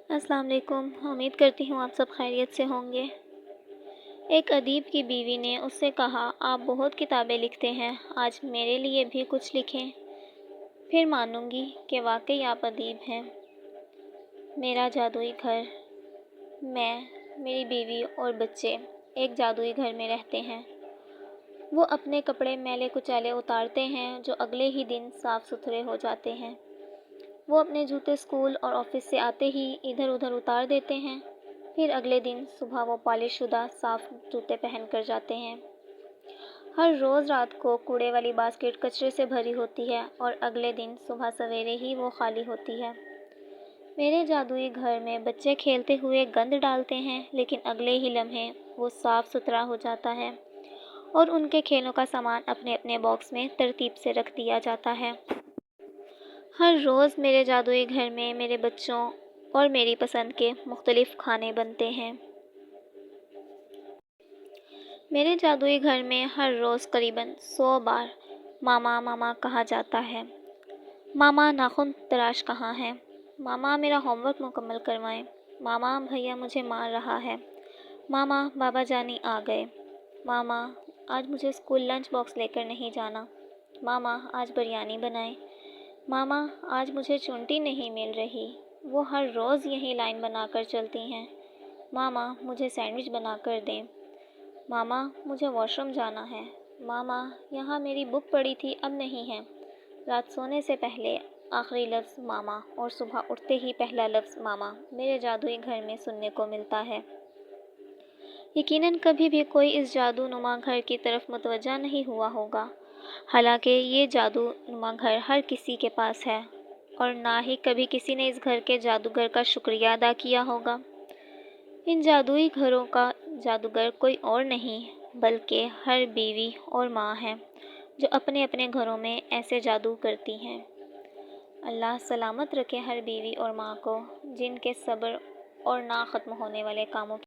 السلام علیکم۔ امید کرتی ہوں آپ سب خیریت سے ہوں گے۔ ایک ادیب کی بیوی نے اس سے کہا، آپ بہت کتابیں لکھتے ہیں، آج میرے لیے بھی کچھ لکھیں، پھر مانوں گی کہ واقعی آپ ادیب ہیں۔ میرا جادوئی گھر۔ میں، میری بیوی اور بچے ایک جادوئی گھر میں رہتے ہیں۔ وہ اپنے کپڑے میلے کچیلے اتارتے ہیں جو اگلے ہی دن صاف ستھرے ہو جاتے ہیں۔ وہ اپنے جوتے اسکول اور آفس سے آتے ہی ادھر ادھر اتار دیتے ہیں، پھر اگلے دن صبح وہ پالش شدہ صاف جوتے پہن کر جاتے ہیں۔ ہر روز رات کو کوڑے والی باسکٹ کچرے سے بھری ہوتی ہے اور اگلے دن صبح سویرے ہی وہ خالی ہوتی ہے۔ میرے جادوئی گھر میں بچے کھیلتے ہوئے گند ڈالتے ہیں، لیکن اگلے ہی لمحے وہ صاف ستھرا ہو جاتا ہے اور ان کے کھیلوں کا سامان اپنے اپنے باکس میں ترتیب سے رکھ دیا جاتا ہے۔ ہر روز میرے جادوئی گھر میں میرے بچوں اور میری پسند کے مختلف کھانے بنتے ہیں۔ میرے جادوئی گھر میں ہر روز تقریباً 100 بار ماما ماما کہا جاتا ہے۔ ماما ناخن تراش کہاں ہے؟ ماما میرا ہوم ورک مکمل کروائیں۔ ماما بھیا مجھے مار رہا ہے۔ ماما بابا جانی آ گئے۔ ماما آج مجھے اسکول لنچ باکس لے کر نہیں جانا۔ ماما آج بریانی بنائیں۔ ماما آج مجھے چونٹی نہیں مل رہی۔ وہ ہر روز یہی لائن بنا کر چلتی ہیں۔ ماما مجھے سینڈوچ بنا کر دیں۔ ماما مجھے واش روم جانا ہے۔ ماما یہاں میری بک پڑی تھی اب نہیں ہے۔ رات سونے سے پہلے آخری لفظ ماما اور صبح اٹھتے ہی پہلا لفظ ماما میرے جادوئی گھر میں سننے کو ملتا ہے۔ یقیناً کبھی بھی کوئی اس جادو نما گھر کی طرف متوجہ نہیں ہوا ہوگا، حالانکہ یہ جادو نما گھر ہر کسی کے پاس ہے، اور نہ ہی کبھی کسی نے اس گھر کے جادوگر کا شکریہ ادا کیا ہوگا۔ ان جادوئی گھروں کا جادوگر کوئی اور نہیں بلکہ ہر بیوی اور ماں ہے جو اپنے اپنے گھروں میں ایسے جادو کرتی ہیں۔ اللہ سلامت رکھے ہر بیوی اور ماں کو جن کے صبر اور نہ ختم ہونے والے کاموں